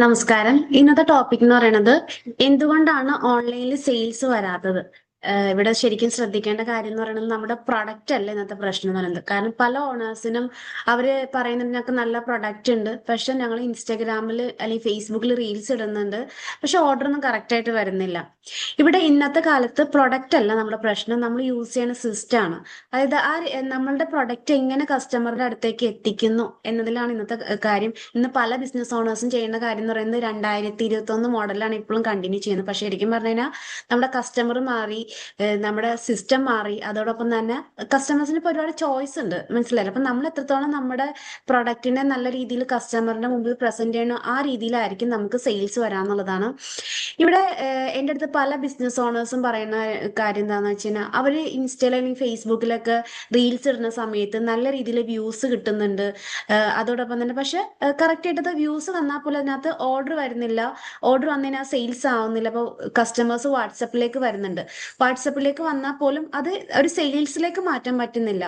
നമസ്കാരം. ഇന്നത്തെ ടോപ്പിക് എന്ന് പറയുന്നത് എന്തുകൊണ്ടാണ് ഓൺലൈനിൽ സെയിൽസ് വരാത്തത്? ഇവിടെ ശരിക്കും ശ്രദ്ധിക്കേണ്ട കാര്യം എന്ന് പറയുന്നത് നമ്മുടെ പ്രൊഡക്റ്റ് അല്ല ഇന്നത്തെ പ്രശ്നം എന്ന് പറയുന്നത്. കാരണം പല ഓണേഴ്സിനും അവര് പറയുന്നത് ഞങ്ങൾക്ക് നല്ല പ്രൊഡക്റ്റ് ഉണ്ട്, പക്ഷെ ഞങ്ങൾ ഇൻസ്റ്റാഗ്രാമിൽ അല്ലെങ്കിൽ ഫേസ്ബുക്കിൽ റീൽസ് ഇടുന്നുണ്ട്, പക്ഷെ ഓർഡർ ഒന്നും കറക്റ്റ് ആയിട്ട് വരുന്നില്ല. ഇവിടെ ഇന്നത്തെ കാലത്ത് പ്രൊഡക്റ്റ് അല്ല നമ്മുടെ പ്രശ്നം, നമ്മൾ യൂസ് ചെയ്യുന്ന സിസ്റ്റം ആണ്. അതായത് നമ്മളുടെ പ്രൊഡക്റ്റ് എങ്ങനെ കസ്റ്റമറുടെ അടുത്തേക്ക് എത്തിക്കുന്നു എന്നതിലാണ് ഇന്നത്തെ കാര്യം. ഇന്ന് പല ബിസിനസ് ഓണേഴ്സും ചെയ്യുന്ന കാര്യം എന്ന് പറയുന്നത് 2021 മോഡലാണ് ഇപ്പോഴും കണ്ടിന്യൂ ചെയ്യുന്നത്. പക്ഷെ ശരിക്കും പറഞ്ഞു കഴിഞ്ഞാൽ നമ്മുടെ കസ്റ്റമർ മാറി, നമ്മുടെ സിസ്റ്റം മാറി, അതോടൊപ്പം തന്നെ കസ്റ്റമേഴ്സിന് ഇപ്പോൾ ഒരുപാട് ചോയ്സ് ഉണ്ട്, മനസ്സിലായില്ല? അപ്പൊ നമ്മൾ എത്രത്തോളം നമ്മുടെ പ്രൊഡക്റ്റിനെ നല്ല രീതിയിൽ കസ്റ്റമറിന്റെ മുമ്പിൽ പ്രസന്റ് ചെയ്യണോ ആ രീതിയിലായിരിക്കും നമുക്ക് സെയിൽസ് വരാന്നുള്ളതാണ്. ഇവിടെ എൻ്റെ അടുത്ത് പല ബിസിനസ് ഓണേഴ്സും പറയുന്ന കാര്യം എന്താണെന്ന് വെച്ച് കഴിഞ്ഞാൽ അവര് ഇൻസ്റ്റയിൽ അല്ലെങ്കിൽ ഫേസ്ബുക്കിലൊക്കെ റീൽസ് ഇടുന്ന സമയത്ത് നല്ല രീതിയിൽ വ്യൂസ് കിട്ടുന്നുണ്ട്. അതോടൊപ്പം തന്നെ പക്ഷെ കറക്റ്റ് ആയിട്ട് വ്യൂസ് വന്നാൽ പോലും അതിനകത്ത് ഓർഡർ വരുന്നില്ല. ഓർഡർ വന്നതിന് സെയിൽസ് ആവുന്നില്ല. അപ്പോൾ കസ്റ്റമേഴ്സ് വാട്സപ്പിലേക്ക് വരുന്നുണ്ട്. വാട്സപ്പിലേക്ക് വന്നാൽ പോലും അത് ഒരു സെയിൽസിലേക്ക് മാറ്റാൻ പറ്റുന്നില്ല.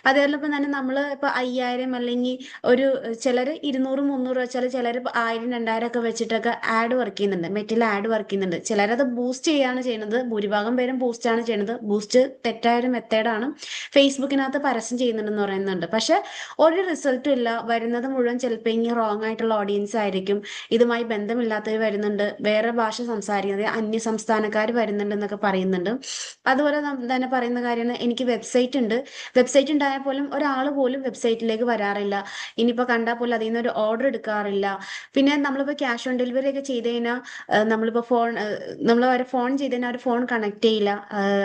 അതേപോലെ തന്നെ നമ്മൾ ഇപ്പൊ 5000 അല്ലെങ്കിൽ ഒരു ചിലർ 200 300 വെച്ചാൽ ചിലർ 1000 2000 ഒക്കെ വെച്ചിട്ടൊക്കെ ആഡ് വർക്ക് ചെയ്യുന്നുണ്ട്, മെറ്റിൽ ആഡ് വർക്ക് ചെയ്യുന്നുണ്ട്. ചിലരത് ബൂസ്റ്റ് ചെയ്യാണ് ചെയ്യുന്നത്, ഭൂരിഭാഗം പേരും ബൂസ്റ്റ് ആണ് ചെയ്യുന്നത്. ബൂസ്റ്റ് തെറ്റായൊരു മെത്തേഡാണ്. ഫേസ്ബുക്കിനകത്ത് പരസ്യം ചെയ്യുന്നുണ്ടെന്ന് പറയുന്നുണ്ട്, പക്ഷെ ഒരു റിസൾട്ടും ഇല്ല. വരുന്നത് മുഴുവൻ ചിലപ്പോൾ ഇങ്ങനെ റോങ് ആയിട്ടുള്ള ഓഡിയൻസ് ആയിരിക്കും. ഇതുമായി ബന്ധമില്ലാത്തവർ വരുന്നുണ്ട്, വേറെ ഭാഷ സംസാരിക്കുന്നത് അന്യ സംസ്ഥാനക്കാർ വരുന്നുണ്ട് എന്നൊക്കെ പറയുന്നുണ്ട്. അതുപോലെ തന്നെ പറയുന്ന കാര്യമാണ്, എനിക്ക് വെബ്സൈറ്റ് ഉണ്ട്, വെബ്സൈറ്റ് ഉണ്ടായാൽ പോലും ഒരാൾ പോലും വെബ്സൈറ്റിലേക്ക് വരാറില്ല. ഇനിയിപ്പോൾ കണ്ടാൽ പോലും അതിൽ നിന്ന് ഒരു ഓർഡർ എടുക്കാറില്ല. പിന്നെ നമ്മളിപ്പോൾ ക്യാഷ് ഓൺ ഡെലിവറി ഒക്കെ ചെയ്ത് കഴിഞ്ഞാൽ നമ്മളിപ്പോൾ നമ്മൾ അവരെ ഫോൺ ചെയ്ത് കഴിഞ്ഞാൽ അവർ ഫോൺ കണക്ട് ചെയ്യില്ല,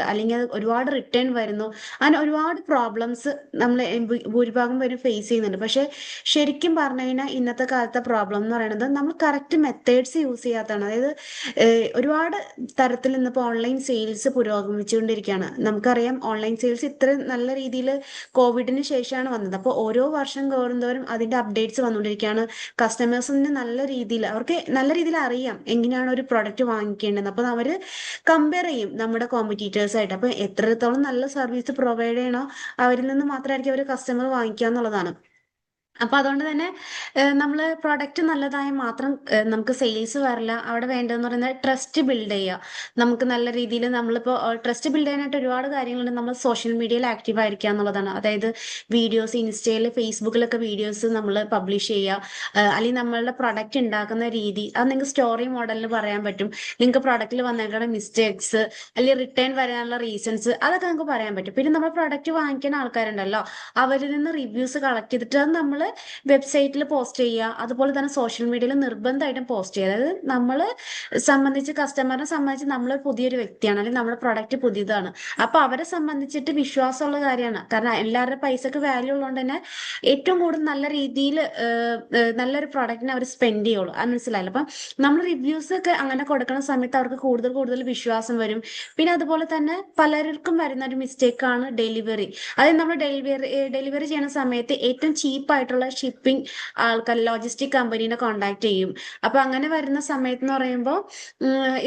അല്ലെങ്കിൽ അത് ഒരുപാട് റിട്ടേൺ വരുന്നു. അങ്ങനെ ഒരുപാട് പ്രോബ്ലംസ് നമ്മൾ ഭൂരിഭാഗം പേരും ഫേസ് ചെയ്യുന്നുണ്ട്. പക്ഷെ ശരിക്കും പറഞ്ഞു കഴിഞ്ഞാൽ ഇന്നത്തെ കാലത്തെ പ്രോബ്ലം എന്ന് പറയുന്നത് നമ്മൾ കറക്റ്റ് മെത്തേഡ്സ് യൂസ് ചെയ്യാത്തതാണ്. അതായത് ഒരുപാട് തരത്തിൽ ഇന്നിപ്പോൾ ഓൺലൈൻ സെയിൽസ് പുരോഗമിച്ചുകൊണ്ടിരിക്കുകയാണ്. നമുക്കറിയാം ഓൺലൈൻ സെയിൽസ് ഇത്ര നല്ല രീതിയിൽ കോവിഡിന് ശേഷമാണ് വന്നത്. അപ്പോൾ ഓരോ വർഷം തോറും അതിന്റെ അപ്ഡേറ്റ്സ് വന്നുകൊണ്ടിരിക്കുകയാണ്. കസ്റ്റമേഴ്സിന് നല്ല രീതിയിൽ അവർക്ക് നല്ല രീതിയിൽ അറിയാം എങ്ങനെയാണ് ഒരു പ്രൊഡക്റ്റ് വാങ്ങിക്കേണ്ടത്. അപ്പോൾ അവർ കമ്പയർ ചെയ്യും നമ്മുടെ കോമ്പറ്റീറ്റേഴ്സ് ആയിട്ട്. അപ്പോൾ എത്രത്തോളം നല്ല സർവീസ് പ്രൊവൈഡ് ചെയ്യണോ അവരിൽ നിന്ന് മാത്രമായിരിക്കും അവർ കസ്റ്റമർ വാങ്ങിക്കുക എന്നുള്ളതാണ്. അപ്പൊ അതുകൊണ്ട് തന്നെ നമ്മൾ പ്രൊഡക്റ്റ് നല്ലതായ മാത്രം നമുക്ക് സെയിൽസ് വരില്ല. അവിടെ വേണ്ടതെന്ന് പറയുന്നത് ട്രസ്റ്റ് ബിൽഡ് ചെയ്യുക. നമുക്ക് നല്ല രീതിയിൽ നമ്മളിപ്പോൾ ട്രസ്റ്റ് ബിൽഡ് ചെയ്യാനായിട്ട് ഒരുപാട് കാര്യങ്ങളുണ്ട്. നമ്മൾ സോഷ്യൽ മീഡിയയിൽ ആക്റ്റീവ് ആയിരിക്കുക എന്നുള്ളതാണ്. അതായത് വീഡിയോസ് ഇൻസ്റ്റയിൽ ഫേസ്ബുക്കിലൊക്കെ വീഡിയോസ് നമ്മൾ പബ്ലിഷ് ചെയ്യുക, അല്ലെങ്കിൽ നമ്മളുടെ പ്രൊഡക്റ്റ് ഉണ്ടാക്കുന്ന രീതി അത് നിങ്ങൾക്ക് സ്റ്റോറി മോഡലിൽ പറയാൻ പറ്റും. നിങ്ങൾക്ക് പ്രൊഡക്റ്റിൽ വന്നേക്കുന്ന മിസ്റ്റേക്സ് അല്ലെങ്കിൽ റിട്ടേൺ വരാനുള്ള റീസൺസ് അതൊക്കെ നമുക്ക് പറയാൻ പറ്റും. പിന്നെ നമ്മൾ പ്രൊഡക്റ്റ് വാങ്ങിക്കുന്ന ആൾക്കാരുണ്ടല്ലോ, അവരിൽ നിന്ന് റിവ്യൂസ് കളക്ട് ചെയ്തിട്ട് അത് നമ്മൾ വെബ്സൈറ്റിൽ പോസ്റ്റ് ചെയ്യുക. അതുപോലെ തന്നെ സോഷ്യൽ മീഡിയയിൽ നിർബന്ധമായിട്ടും പോസ്റ്റ് ചെയ്യുക. അതായത് നമ്മൾ സംബന്ധിച്ച് കസ്റ്റമറിനെ സംബന്ധിച്ച് നമ്മൾ പുതിയൊരു വ്യക്തിയാണ്, അല്ലെങ്കിൽ നമ്മുടെ പ്രൊഡക്റ്റ് പുതിയതാണ്. അപ്പൊ അവരെ സംബന്ധിച്ചിട്ട് വിശ്വാസമുള്ള കാര്യമാണ്. കാരണം എല്ലാവരുടെ പൈസക്ക് വാല്യൂ ഉള്ളതുകൊണ്ട് തന്നെ ഏറ്റവും കൂടുതൽ നല്ല രീതിയിൽ നല്ലൊരു പ്രൊഡക്റ്റിന് അവർ സ്പെൻഡ് ചെയ്യുള്ളൂ. അത് മനസ്സിലായല്ലോ? അപ്പം നമ്മൾ റിവ്യൂസ് ഒക്കെ അങ്ങനെ കൊടുക്കുന്ന സമയത്ത് അവർക്ക് കൂടുതൽ കൂടുതൽ വിശ്വാസം വരും. പിന്നെ അതുപോലെ തന്നെ പലർക്കും വരുന്ന ഒരു മിസ്റ്റേക്ക് ആണ് ഡെലിവറി. അതായത് നമ്മൾ ഡെലിവറി ചെയ്യുന്ന സമയത്ത് ഏറ്റവും ചീപ്പായിട്ടുള്ള ഷിപ്പിംഗ് ആൾക്കാർ ലോജിസ്റ്റിക് കമ്പനീനെ കോണ്ടാക്ട് ചെയ്യും. അപ്പൊ അങ്ങനെ വരുന്ന സമയത്ത് എന്ന് പറയുമ്പോൾ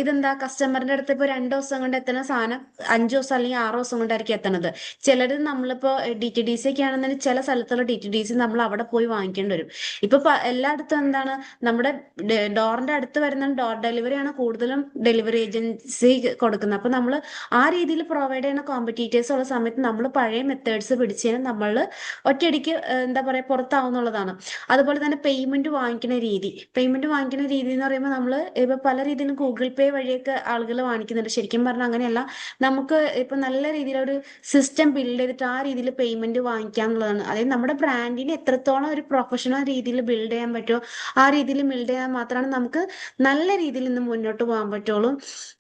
ഇതെന്താ, കസ്റ്റമറിന്റെ അടുത്ത് ഇപ്പൊ 2 ദിവസം കൊണ്ട് എത്തുന്ന സാധനം 5 ദിവസം അല്ലെങ്കിൽ 6 ദിവസം കൊണ്ടായിരിക്കും എത്തണത്. ചിലർ നമ്മളിപ്പോ DTDC ഒക്കെ ആണെന്നുണ്ടെങ്കിൽ ചില സ്ഥലത്തുള്ള DTDC നമ്മൾ അവിടെ പോയി വാങ്ങിക്കേണ്ടി വരും. ഇപ്പൊ എല്ലായിടത്തും എന്താണ്, നമ്മുടെ ഡോറിന്റെ അടുത്ത് വരുന്ന ഡോർ ഡെലിവറിയാണ് കൂടുതലും ഡെലിവറി ഏജൻസി കൊടുക്കുന്നത്. അപ്പൊ നമ്മൾ ആ രീതിയിൽ പ്രൊവൈഡ് ചെയ്യുന്ന കോമ്പറ്റീറ്റേഴ്സ് ഉള്ള സമയത്ത് നമ്മൾ പഴയ മെത്തേഡ്സ് പിടിച്ച് കഴിഞ്ഞാൽ നമ്മൾ ഒറ്റയടിക്ക് എന്താ പറയാ പുറത്താവുന്നുള്ളതാണ്. അതുപോലെ തന്നെ പേയ്മെന്റ് വാങ്ങിക്കുന്ന രീതി എന്ന് പറയുമ്പോൾ നമ്മൾ ഇപ്പൊ പല രീതിയിലും ഗൂഗിൾ പേ വഴിയൊക്കെ ആളുകൾ വാങ്ങിക്കുന്നുണ്ട്. ശരിക്കും പറഞ്ഞാൽ അങ്ങനെയല്ല. നമുക്ക് ഇപ്പൊ നല്ല രീതിയിലൊരു സിസ്റ്റം ബിൽഡ് ചെയ്തിട്ട് ആ രീതിയിൽ പേയ്മെന്റ് വാങ്ങിക്കാന്നുള്ളതാണ്. അതായത് നമ്മുടെ ബ്രാൻഡിനെ എത്രത്തോളം ഒരു പ്രൊഫഷണൽ രീതിയിൽ ബിൽഡ് ചെയ്യാൻ പറ്റുമോ ആ രീതിയിൽ ബിൽഡ് ചെയ്യാൻ മാത്രമാണ് നമുക്ക് നല്ല രീതിയിൽ ഇന്ന് മുന്നോട്ട് പോകാൻ പറ്റുള്ളൂ.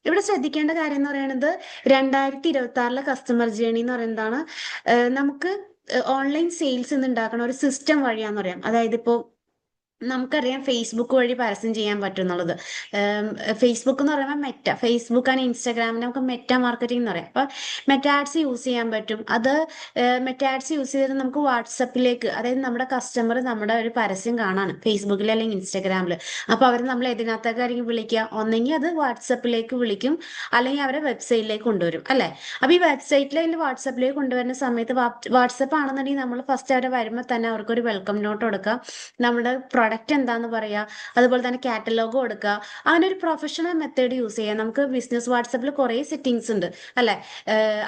ഇവിടെ ശ്രദ്ധിക്കേണ്ട കാര്യം എന്ന് പറയുന്നത് 2026 കസ്റ്റമർ ജേണി എന്ന് പറയുന്നതാണ്. നമുക്ക് ഓൺലൈൻ സെയിൽസ് ഇന്ന് ഉണ്ടാക്കുന്ന ഒരു സിസ്റ്റം വഴിയാന്ന് പറയാം. അതായത് ഇപ്പോൾ നമുക്കറിയാം ഫേസ്ബുക്ക് വഴി പരസ്യം ചെയ്യാൻ പറ്റും എന്നുള്ളത്. ഫേസ്ബുക്ക് എന്ന് പറയുമ്പോൾ ഫേസ്ബുക്ക് ആണ് ഇൻസ്റ്റാഗ്രാമിന് നമുക്ക് മെറ്റ മാർക്കറ്റിംഗ് എന്ന് പറയാം. അപ്പൊ മെറ്റ ആഡ്സ് യൂസ് ചെയ്യാൻ പറ്റും. അത് മെറ്റ ആഡ്സ് യൂസ് ചെയ്ത് നമുക്ക് വാട്സപ്പിലേക്ക്, അതായത് നമ്മുടെ കസ്റ്റമർ നമ്മുടെ ഒരു പരസ്യം കാണാണ് ഫേസ്ബുക്കിൽ അല്ലെങ്കിൽ ഇൻസ്റ്റാഗ്രാമിൽ. അപ്പൊ അവർ നമ്മൾ ഇതിനകത്തൊക്കെ ആയിരിക്കും വിളിക്കുക. ഒന്നെങ്കിൽ അത് വാട്സപ്പിലേക്ക് വിളിക്കും, അല്ലെങ്കിൽ അവരെ വെബ്സൈറ്റിലേക്ക് കൊണ്ടുവരും, അല്ലെ? അപ്പൊ ഈ വെബ്സൈറ്റിൽ അല്ലെങ്കിൽ വാട്സപ്പിലേക്ക് കൊണ്ടുവരുന്ന സമയത്ത് വാട്സപ്പ് ആണെന്നുണ്ടെങ്കിൽ നമ്മൾ ഫസ്റ്റ് അവരെ വരുമ്പോൾ തന്നെ അവർക്കൊരു വെൽക്കം നോട്ട് കൊടുക്കാം. നമ്മുടെ പ്രൊഡക്റ്റ് എന്താന്ന് പറയാ, അതുപോലെ തന്നെ കാറ്റലോഗ് കൊടുക്കുക. അങ്ങനെ ഒരു പ്രൊഫഷണൽ മെത്തേഡ് യൂസ് ചെയ്യാം. നമുക്ക് ബിസിനസ് വാട്സപ്പിൽ കുറേ സെറ്റിങ്സ് ഉണ്ട് അല്ലെ?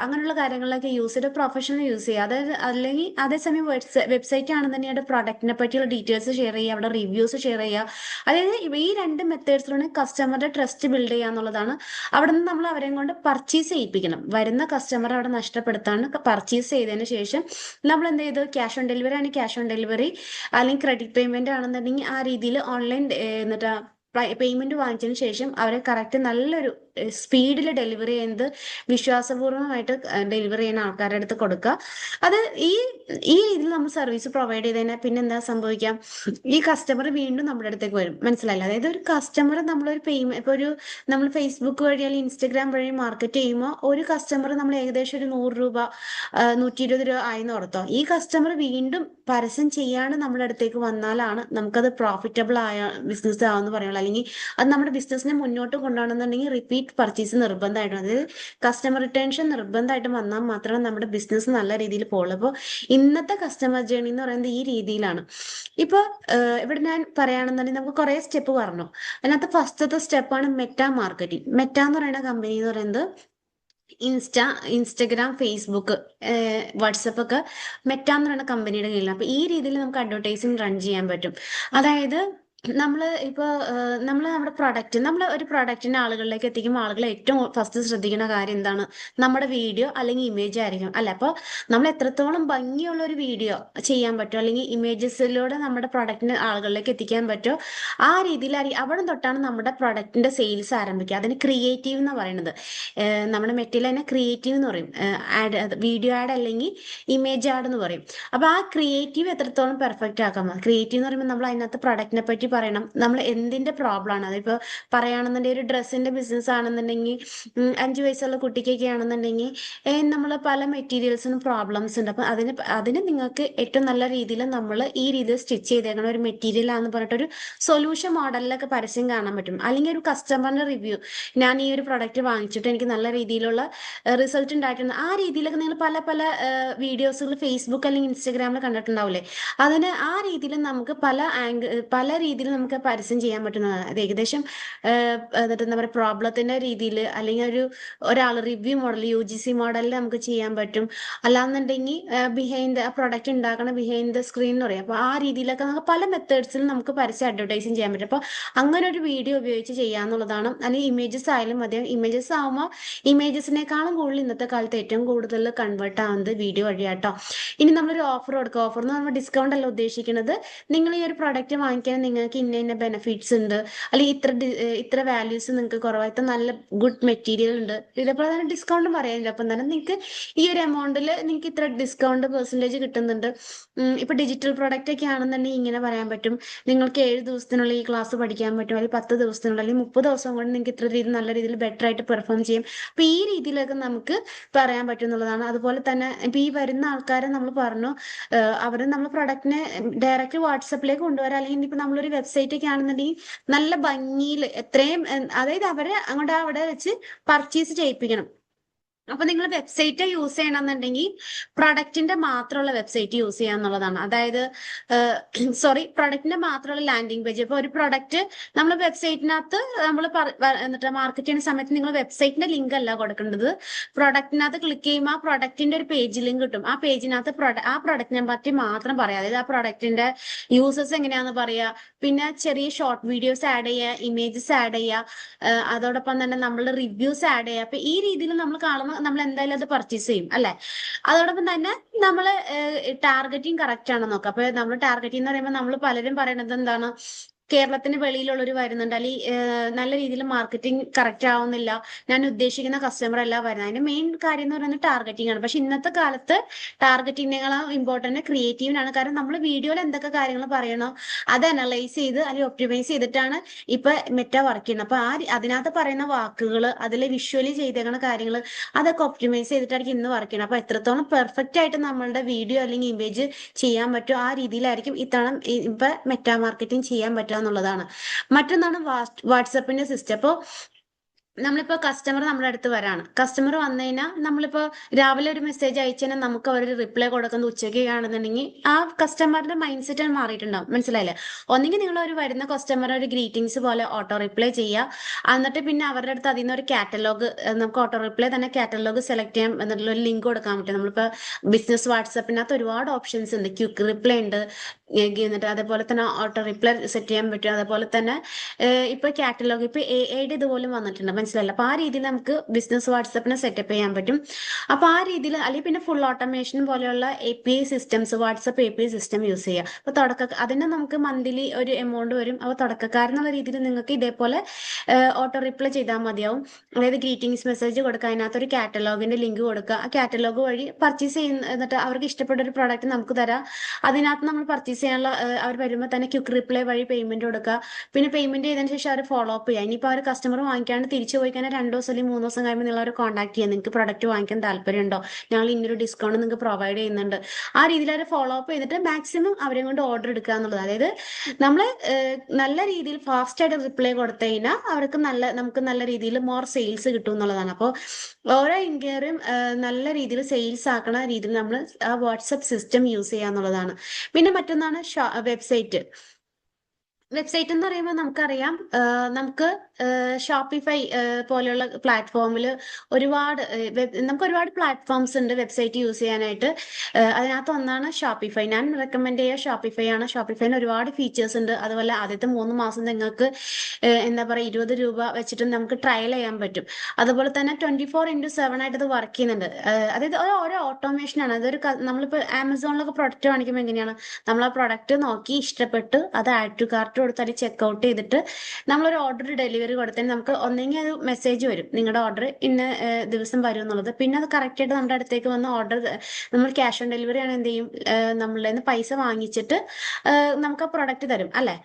അങ്ങനെയുള്ള കാര്യങ്ങളിലൊക്കെ യൂസ് ചെയ്ത് പ്രൊഫഷണൽ യൂസ് ചെയ്യുക. അതായത് അല്ലെങ്കിൽ അതേസമയം വെബ്സൈറ്റ് ആണെന്നുണ്ടെങ്കിൽ പ്രൊഡക്റ്റിനെ പറ്റിയുള്ള ഡീറ്റെയിൽസ് ഷെയർ ചെയ്യുക, അവിടെ റിവ്യൂസ് ഷെയർ ചെയ്യുക. അതായത് ഈ രണ്ട് മെത്തേഡ്സിലൂടെ കസ്റ്റമറുടെ ട്രസ്റ്റ് ബിൽഡ് ചെയ്യുക എന്നുള്ളതാണ്. അവിടെ നിന്ന് നമ്മൾ അവരെ കൊണ്ട് പർച്ചേസ് ചെയ്യിപ്പിക്കണം. വരുന്ന കസ്റ്റമർ അവിടെ നഷ്ടപ്പെടുത്താണ്ട് പർച്ചേസ് ചെയ്തതിന് ശേഷം നമ്മൾ എന്ത് ചെയ്തു, ക്യാഷ് ഓൺ ഡെലിവറി ആണെങ്കിൽ ക്യാഷ് ഓൺ ഡെലിവറി, അല്ലെങ്കിൽ ക്രെഡിറ്റ് പേയ്മെന്റ് ആണെന്നുണ്ടെങ്കിൽ ആ രീതിയിൽ ഓൺലൈൻ എന്നിട്ട് പേയ്മെന്റ് വാങ്ങിച്ചതിന് ശേഷം അവരെ കറക്റ്റ് നല്ലൊരു സ്പീഡിൽ ഡെലിവറി ചെയ്യുന്നത് വിശ്വാസപൂർവ്വമായിട്ട് ഡെലിവറി ചെയ്യുന്ന ആൾക്കാരുടെ അടുത്ത് കൊടുക്കുക. അത് ഈ ഈ രീതിയിൽ നമ്മൾ സർവീസ് പ്രൊവൈഡ് ചെയ്ത് കഴിഞ്ഞാൽ പിന്നെ എന്താ സംഭവിക്കാം, ഈ കസ്റ്റമർ വീണ്ടും നമ്മുടെ അടുത്തേക്ക് വരും. മനസ്സിലായില്ല? അതായത് ഒരു കസ്റ്റമർ നമ്മളൊരു പേയ്മെന്റ് ഇപ്പോൾ നമ്മൾ ഫേസ്ബുക്ക് വഴി അല്ലെങ്കിൽ ഇൻസ്റ്റഗ്രാം വഴി മാർക്കറ്റ് ചെയ്യുമ്പോൾ ഒരു കസ്റ്റമർ നമ്മൾ ഏകദേശം ഒരു 100 രൂപ 120 രൂപ ആയെന്ന് ഓർത്തോ. ഈ കസ്റ്റമർ വീണ്ടും പരസ്യം ചെയ്യാണ്ട് നമ്മുടെ അടുത്തേക്ക് വന്നാലാണ് നമുക്കത് പ്രോഫിറ്റബിൾ ആയ ബിസിനസ് ആവെന്ന് പറയുള്ളൂ. അല്ലെങ്കിൽ അത് നമ്മുടെ ബിസിനസ്സിനെ മുന്നോട്ട് കൊണ്ടുപോകണമെന്നുണ്ടെങ്കിൽ റിപ്പീറ്റ് പർച്ചേസ് നിർബന്ധമായിട്ടും, അതായത് കസ്റ്റമർ റിട്ടൻഷൻ നിർബന്ധമായിട്ടും വന്നാൽ മാത്രമേ നമ്മുടെ ബിസിനസ് നല്ല രീതിയിൽ പോകുള്ളൂ. അപ്പോൾ ഇന്നത്തെ കസ്റ്റമർ ജേണി എന്ന് പറയുന്നത് ഈ രീതിയിലാണ്. ഇപ്പോൾ ഇവിടെ ഞാൻ പറയുകയാണെന്നുണ്ടെങ്കിൽ നമുക്ക് കുറേ സ്റ്റെപ്പ് പറഞ്ഞു. അതിനകത്ത് ഫസ്റ്റത്തെ സ്റ്റെപ്പാണ് മെറ്റാ മാർക്കറ്റിംഗ്. മെറ്റ എന്ന് പറയുന്ന കമ്പനി എന്ന് പറയുന്നത് ഇൻസ്റ്റഗ്രാം, ഫേസ്ബുക്ക്, വാട്സപ്പ് ഒക്കെ മെറ്റ എന്ന് പറയുന്ന കമ്പനിയുടെ കീഴിലാണ്. അപ്പൊ ഈ രീതിയിൽ നമുക്ക് അഡ്വർടൈസിങ് റൺ ചെയ്യാൻ പറ്റും. അതായത് നമ്മൾ ഇപ്പോൾ നമ്മുടെ പ്രൊഡക്റ്റ്, നമ്മൾ ഒരു പ്രൊഡക്റ്റിനെ ആളുകളിലേക്ക് എത്തിക്കുമ്പോൾ ആളുകൾ ഏറ്റവും ഫസ്റ്റ് ശ്രദ്ധിക്കുന്ന കാര്യം എന്താണ്, നമ്മുടെ വീഡിയോ അല്ലെങ്കിൽ ഇമേജ് ആയിരിക്കും അല്ലെ? അപ്പോൾ നമ്മൾ എത്രത്തോളം ഭംഗിയുള്ള ഒരു വീഡിയോ ചെയ്യാൻ പറ്റുമോ, അല്ലെങ്കിൽ ഇമേജസിലൂടെ നമ്മുടെ പ്രൊഡക്റ്റിനെ ആളുകളിലേക്ക് എത്തിക്കാൻ പറ്റുമോ, ആ രീതിയിൽ അവിടെ തൊട്ടാണ് നമ്മുടെ പ്രൊഡക്റ്റിന്റെ സെയിൽസ് ആരംഭിക്കുക. അതിന് ക്രിയേറ്റീവ് എന്ന് പറയുന്നത്. നമ്മുടെ മെറ്റീരിയൽ തന്നെ ക്രിയേറ്റീവ് എന്ന് പറയും. വീഡിയോ ആഡ് അല്ലെങ്കിൽ ഇമേജ് ആഡ് എന്ന് പറയും. അപ്പൊ ആ ക്രിയേറ്റീവ് എത്രത്തോളം പെർഫെക്റ്റ് ആക്കാം. ക്രിയേറ്റീവ് എന്ന് പറയുമ്പോൾ നമ്മൾ അതിനകത്ത് പ്രൊഡക്റ്റിനെ പറ്റി പറയണം, നമ്മൾ എന്തിന്റെ പ്രോബ്ലം ആണ്. അതിപ്പോ പറയുകയാണെന്നുണ്ടെങ്കിൽ ഒരു ഡ്രസ്സിന്റെ ബിസിനസ് ആണെന്നുണ്ടെങ്കിൽ 5 വയസ്സുള്ള കുട്ടിക്കൊക്കെ ആണെന്നുണ്ടെങ്കിൽ നമ്മൾ പല മെറ്റീരിയൽസിനും പ്രോബ്ലംസ് ഉണ്ട്. അപ്പൊ അതിന് നിങ്ങൾക്ക് ഏറ്റവും നല്ല രീതിയിൽ നമ്മൾ ഈ രീതിയിൽ സ്റ്റിച്ച് ചെയ്തേക്കണ ഒരു മെറ്റീരിയൽ ആണെന്ന് പറഞ്ഞിട്ട് ഒരു സൊല്യൂഷൻ മോഡലിലൊക്കെ പരസ്യം കാണാൻ പറ്റും. അല്ലെങ്കിൽ ഒരു കസ്റ്റമറിന്റെ റിവ്യൂ, ഞാൻ ഈ ഒരു പ്രൊഡക്റ്റ് വാങ്ങിച്ചിട്ട് എനിക്ക് നല്ല രീതിയിലുള്ള റിസൾട്ട് ഉണ്ടായിട്ടുണ്ട്, ആ രീതിയിലൊക്കെ നിങ്ങൾ പല പല വീഡിയോസുകൾ ഫേസ്ബുക്ക് അല്ലെങ്കിൽ ഇൻസ്റ്റഗ്രാമിൽ കണ്ടിട്ടുണ്ടാവില്ലേ. അതിന് ആ രീതിയിൽ നമുക്ക് പല രീതിയിൽ നമുക്ക് പരസ്യം ചെയ്യാൻ പറ്റുന്നതാണ്. അത് ഏകദേശം എന്നിട്ട് എന്താ പറയുക, പ്രോബ്ലത്തിന്റെ രീതിയിൽ അല്ലെങ്കിൽ ഒരാൾ റിവ്യൂ മോഡൽ UGC മോഡലിൽ നമുക്ക് ചെയ്യാൻ പറ്റും. അല്ലാന്നുണ്ടെങ്കിൽ ബിഹൈൻഡ് ആ പ്രൊഡക്റ്റ് ഉണ്ടാക്കണ ബിഹൈൻഡ് ദ സ്ക്രീൻ എന്ന് പറയും. അപ്പൊ ആ രീതിയിലൊക്കെ നമുക്ക് പല മെത്തേഡ്സിലും നമുക്ക് പരസ്യം അഡ്വർടൈസിങ് ചെയ്യാൻ പറ്റും. അപ്പൊ അങ്ങനെ ഒരു വീഡിയോ ഉപയോഗിച്ച് ചെയ്യാന്നുള്ളതാണ്. അല്ലെങ്കിൽ ഇമേജസ് ആയാലും മതി. ഇമേജസ് ആവുമ്പോൾ ഇമേജസിനേക്കാളും കൂടുതൽ ഇന്നത്തെ കാലത്ത് ഏറ്റവും കൂടുതൽ കൺവേർട്ട് ആവുന്നത് വീഡിയോ വഴിയാട്ടോ. ഇനി നമ്മളൊരു ഓഫർ കൊടുക്കുക. ഓഫർ എന്ന് പറയുമ്പോൾ ഡിസ്കൗണ്ട് അല്ല ഉദ്ദേശിക്കുന്നത്. നിങ്ങൾ ഈ ഒരു പ്രൊഡക്റ്റ് വാങ്ങിക്കാൻ നിങ്ങൾക്ക് ഇന്ന ബെനിഫിറ്റ്സ് ഉണ്ട്, അല്ലെങ്കിൽ ഇത്ര വാല്യൂസ് നിങ്ങൾക്ക് കുറവായിട്ട് നല്ല ഗുഡ് മെറ്റീരിയൽ ഉണ്ട്, ഇതേപോലെ തന്നെ ഡിസ്കൗണ്ടും പറയാനില്ല. അപ്പം തന്നെ നിങ്ങൾക്ക് ഈ ഒരു എമൗണ്ടിൽ നിങ്ങൾക്ക് ഇത്ര ഡിസ്കൗണ്ട് പെർസെൻറ്റേജ് കിട്ടുന്നുണ്ട്. ഇപ്പൊ ഡിജിറ്റൽ പ്രൊഡക്റ്റ് ഒക്കെ ആണെന്നുണ്ടെങ്കിൽ ഇങ്ങനെ പറയാൻ പറ്റും, നിങ്ങൾക്ക് 7 ദിവസത്തിനുള്ളിൽ ഈ ക്ലാസ് പഠിക്കാൻ പറ്റും, അല്ലെങ്കിൽ 10 ദിവസത്തിനുള്ളിൽ, അല്ലെങ്കിൽ 30 ദിവസം കൊണ്ട് നിങ്ങൾക്ക് ഇത്ര രീതിയിൽ നല്ല രീതിയിൽ ബെറ്റർ ആയിട്ട് പെർഫോം ചെയ്യും. അപ്പൊ ഈ രീതിയിലൊക്കെ നമുക്ക് പറയാൻ പറ്റും എന്നുള്ളതാണ്. അതുപോലെ തന്നെ ഇപ്പൊ ഈ വരുന്ന ആൾക്കാരെ നമ്മൾ പറഞ്ഞു, അവർ നമ്മൾ പ്രൊഡക്റ്റിനെ ഡയറക്റ്റ് വാട്സപ്പിലേക്ക് കൊണ്ടുവരാം. അല്ലെങ്കിൽ ഇപ്പൊ നമ്മളൊരു വെബ്സൈറ്റ് ഒക്കെ ആണെന്നുണ്ടെങ്കിൽ നല്ല ഭംഗിയിൽ എത്രയും, അതായത് അവരെ അങ്ങോട്ട് അവിടെ വെച്ച് പർച്ചേസ് ചെയ്യിപ്പിക്കണം. അപ്പൊ നിങ്ങൾ വെബ്സൈറ്റ് യൂസ് ചെയ്യണമെന്നുണ്ടെങ്കിൽ പ്രൊഡക്റ്റിന്റെ മാത്രമുള്ള വെബ്സൈറ്റ് യൂസ് ചെയ്യുക എന്നുള്ളതാണ്. അതായത് പ്രൊഡക്റ്റിന്റെ മാത്രമുള്ള ലാൻഡിംഗ് പേജ്. ഇപ്പൊ ഒരു പ്രൊഡക്റ്റ് നമ്മൾ വെബ്സൈറ്റിനകത്ത് നമ്മൾ എന്നിട്ട് മാർക്കറ്റ് ചെയ്യുന്ന സമയത്ത് നിങ്ങൾ വെബ്സൈറ്റിന്റെ ലിങ്ക് അല്ല കൊടുക്കേണ്ടത്. പ്രൊഡക്റ്റിനകത്ത് ക്ലിക്ക് ചെയ്യുമ്പോൾ ആ പ്രൊഡക്റ്റിന്റെ ഒരു പേജ് ലിങ്ക് കിട്ടും. ആ പേജിനകത്ത് ആ പ്രൊഡക്റ്റിനെ പറ്റി മാത്രം പറയാം. അതായത് ആ പ്രൊഡക്റ്റിന്റെ യൂസേഴ്സ് എങ്ങനെയാന്ന് പറയാ, പിന്നെ ചെറിയ ഷോർട്ട് വീഡിയോസ് ആഡ് ചെയ്യുക, ഇമേജസ് ആഡ് ചെയ്യുക, അതോടൊപ്പം തന്നെ നമ്മൾ റിവ്യൂസ് ആഡ് ചെയ്യുക. അപ്പൊ ഈ രീതിയിൽ നമ്മൾ കാണുമ്പോൾ നമ്മൾ എന്തായാലും അത് പർച്ചേസ് ചെയ്യും അല്ലെ. അതോടൊപ്പം തന്നെ നമ്മൾ ടാർഗറ്റിംഗ് കറക്റ്റ് ആണെന്ന് നോക്കാം. അപ്പൊ നമ്മൾ ടാർഗറ്റിംഗ് എന്ന് പറയുമ്പോൾ നമ്മൾ പലരും പറയണത് എന്താണ്, കേരളത്തിന് വെളിയിലുള്ളവർ വരുന്നുണ്ട്, അല്ലെങ്കിൽ നല്ല രീതിയിൽ മാർക്കറ്റിംഗ് കറക്റ്റ് ആവുന്നില്ല, ഞാൻ ഉദ്ദേശിക്കുന്ന കസ്റ്റമർ അല്ല വരുന്നത്. അതിന്റെ മെയിൻ കാര്യം എന്ന് പറയുന്നത് ടാർഗറ്റിംഗ് ആണ്. പക്ഷെ ഇന്നത്തെ കാലത്ത് ടാർഗറ്റിങ്ങിനേക്കാളും ഇമ്പോർട്ടന്റ് ക്രിയേറ്റീവിനാണ്. കാരണം നമ്മൾ വീഡിയോയിൽ എന്തൊക്കെ കാര്യങ്ങൾ പറയണോ അത് അനലൈസ് ചെയ്ത് അല്ലെങ്കിൽ ഒപ്റ്റിമൈസ് ചെയ്തിട്ടാണ് ഇപ്പൊ മെറ്റ വർക്ക് ചെയ്യുന്നത്. അപ്പൊ അതിനകത്ത് പറയുന്ന വാക്കുകൾ, അതിലെ വിഷ്വലി ചെയ്തേക്കുന്ന കാര്യങ്ങൾ, അതൊക്കെ ഒപ്റ്റിമൈസ് ചെയ്തിട്ടായിരിക്കും ഇന്ന് വർക്ക് ചെയ്യുന്നത്. അപ്പൊ എത്രത്തോളം പെർഫെക്റ്റ് ആയിട്ട് നമ്മളുടെ വീഡിയോ അല്ലെങ്കിൽ ഇമേജ് ചെയ്യാൻ പറ്റും ആ രീതിയിലായിരിക്കും ഇത്തവണ ഇപ്പൊ മെറ്റാ മാർക്കറ്റിംഗ് ചെയ്യാൻ പറ്റുക എന്നുള്ളതാണ്. മറ്റൊന്നാണ് വാട്സപ്പിന്റെ സിസ്റ്റം. അപ്പോൾ നമ്മളിപ്പോ കസ്റ്റമർ നമ്മുടെ അടുത്ത് വരാണ്. കസ്റ്റമർ വന്നു കഴിഞ്ഞാൽ നമ്മളിപ്പോ രാവിലെ ഒരു മെസ്സേജ് അയച്ചു കഴിഞ്ഞാൽ നമുക്ക് അവരൊരു റിപ്ലൈ കൊടുക്കുന്നത് ഉച്ചയ്ക്ക് കാണുന്നുണ്ടെങ്കിൽ ആ കസ്റ്റമറിന്റെ മൈൻഡ് സെറ്റ് മാറിയിട്ടുണ്ടാവും. മനസ്സിലായില്ലേ? ഒന്നെങ്കിൽ നിങ്ങൾ ഒരു വരുന്ന കസ്റ്റമർ ഒരു ഗ്രീറ്റിംഗ്സ് പോലെ ഓട്ടോ റിപ്ലൈ ചെയ്യുക. എന്നിട്ട് പിന്നെ അവരുടെ അടുത്ത് അതിൽ നിന്ന് ഒരു കാറ്റലോഗ്, നമുക്ക് ഓട്ടോ റിപ്ലൈ തന്നെ കാറ്റലോഗ് സെലക്ട് ചെയ്യാം എന്നുള്ള ഒരു ലിങ്ക് കൊടുക്കാൻ പറ്റും. നമ്മളിപ്പോ ബിസിനസ് വാട്സപ്പിനകത്ത് ഒരുപാട് ഓപ്ഷൻസ് ഉണ്ട്. ക്വിക്ക് റിപ്ലൈ ഉണ്ട്. എന്നിട്ട് അതേപോലെ തന്നെ ഓട്ടോ റിപ്ലൈ സെറ്റ് ചെയ്യാൻ പറ്റും. അതേപോലെ തന്നെ ഇപ്പൊ കാറ്റലോഗ് ഇപ്പൊ എയുടെ ഇതുപോലും വന്നിട്ടുണ്ട്. മനസ്സിലായില്ല? അപ്പൊ ആ രീതിയിൽ നമുക്ക് ബിസിനസ് വാട്സപ്പിനെ സെറ്റപ്പ് ചെയ്യാൻ പറ്റും. അപ്പൊ ആ രീതിയിൽ അല്ലെങ്കിൽ പിന്നെ ഫുൾ ഓട്ടോമേഷൻ പോലെയുള്ള API systems, WhatsApp API system use ചെയ്യാം. അപ്പൊ അതിന് നമുക്ക് മന്ത്ലി ഒരു എമൗണ്ട് വരും. അപ്പൊ തുടക്കക്കാരെന്നുള്ള രീതിയിൽ നിങ്ങൾക്ക് ഇതേപോലെ ഓട്ടോ റിപ്ലൈ ചെയ്താൽ മതിയാവും. അതായത് ഗ്രീറ്റിംഗ്സ് മെസ്സേജ് കൊടുക്കുക, അതിനകത്ത് ഒരു കാറ്റലോഗിന്റെ ലിങ്ക് കൊടുക്കുക. ആ കാറ്റലോഗ് വഴി പർച്ചേസ് ചെയ്യുന്ന, എന്നിട്ട് അവർക്ക് ഇഷ്ടപ്പെട്ട ഒരു പ്രോഡക്റ്റ് നമുക്ക് തരാം. അതിനകത്ത് നമ്മൾ പർച്ചേസ് ചെയ്യാനുള്ള അവർ വരുമ്പോൾ തന്നെ ക്വിക്ക് റിപ്ലൈ വഴി പേയ്മെന്റ് കൊടുക്കുക. പിന്നെ പേയ്മെന്റ് ചെയ്തതിനു ശേഷം അവർ ഫോളോ അപ്പ് ചെയ്യുക. ഇനിയിപ്പോൾ അവർ കസ്റ്റമർ വാങ്ങിക്കാണ്ട് തിരിച്ചു പോയി കഴിഞ്ഞാൽ 2 ദിവസം അല്ലെങ്കിൽ 3 ദിവസം കഴിയുമ്പോൾ നിങ്ങൾ അവരെ കോൺടാക്ട് ചെയ്യുക. നിങ്ങൾക്ക് പ്രൊഡക്റ്റ് വാങ്ങിക്കാൻ താല്പര്യമുണ്ടോ, ഞങ്ങൾ ഇന്നൊരു ഡിസ്കൗണ്ട് നിങ്ങൾക്ക് പ്രൊവൈഡ് ചെയ്യുന്നുണ്ട്. ആ രീതിയിൽ അവർ ഫോളോ അപ്പ് ചെയ്തിട്ട് മാക്സിമം അവരെ കൊണ്ട് ഓർഡർ എടുക്കുക എന്നുള്ളത്. അതായത് നമ്മൾ നല്ല രീതിയിൽ ഫാസ്റ്റ് ആയിട്ട് റിപ്ലൈ കൊടുത്തു കഴിഞ്ഞാൽ അവർക്ക് നമുക്ക് നല്ല രീതിയിൽ മോർ സെയിൽസ് കിട്ടും എന്നുള്ളതാണ്. അപ്പോൾ ഓരോ എൻക്വയറിയും നല്ല രീതിയിൽ സെയിൽസ് ആക്കണ രീതിയിൽ നമ്മൾ ആ വാട്സപ്പ് സിസ്റ്റം യൂസ് ചെയ്യുക എന്നുള്ളതാണ്. പിന്നെ മറ്റൊന്നാണ് വെബ്സൈറ്റ്. വെബ്സൈറ്റ് എന്ന് പറയുമ്പോൾ നമുക്കറിയാം, നമുക്ക് ഷോപ്പിഫൈ പോലെയുള്ള പ്ലാറ്റ്ഫോമിൽ നമുക്ക് ഒരുപാട് പ്ലാറ്റ്ഫോംസ് ഉണ്ട് വെബ്സൈറ്റ് യൂസ് ചെയ്യാനായിട്ട്. അതിനകത്ത് ഒന്നാണ് ഷോപ്പിഫൈ. ഞാൻ റെക്കമെൻഡ് ചെയ്യുക ഷോപ്പിഫൈ ആണ്. ഷോപ്പിഫൈന് ഒരുപാട് ഫീച്ചേഴ്സ് ഉണ്ട്. അതുപോലെ ആദ്യത്തെ 3 മാസം നിങ്ങൾക്ക് എന്താ പറയുക 20 രൂപ വെച്ചിട്ട് നമുക്ക് ട്രയൽ ചെയ്യാൻ പറ്റും. അതുപോലെ തന്നെ 24/7 ആയിട്ട് ഇത് വർക്ക് ചെയ്യുന്നുണ്ട്. അതായത് ഓരോ ഓട്ടോമേഷൻ ആണ്. നമ്മളിപ്പോൾ ആമസോണിലൊക്കെ പ്രൊഡക്റ്റ് കാണിക്കുമ്പോൾ എങ്ങനെയാണ്, നമ്മൾ ആ പ്രൊഡക്റ്റ് നോക്കി ഇഷ്ടപ്പെട്ട് അത് ആഡ് ടു കാർട്ട് കൊടുത്താൽ ചെക്ക്ഔട്ട് ചെയ്തിട്ട് നമ്മളൊരു ഓർഡർ ഡെലിവറി കൊടുത്താൽ നമുക്ക് ഒന്നെങ്കിൽ അത് മെസ്സേജ് വരും, നിങ്ങളുടെ ഓർഡർ ഇന്ന ദിവസം വരും എന്നുള്ളത്. പിന്നെ അത് കറക്റ്റ് ആയിട്ട് നമ്മുടെ അടുത്തേക്ക് വന്ന് ഓർഡർ, നമ്മൾ ക്യാഷ് ഓൺ ഡെലിവറി ആണ് എന്ത് ചെയ്യും, നമ്മളുടെ നിന്ന് പൈസ വാങ്ങിച്ചിട്ട് നമുക്ക് ആ പ്രൊഡക്റ്റ് തരും അല്ലെ.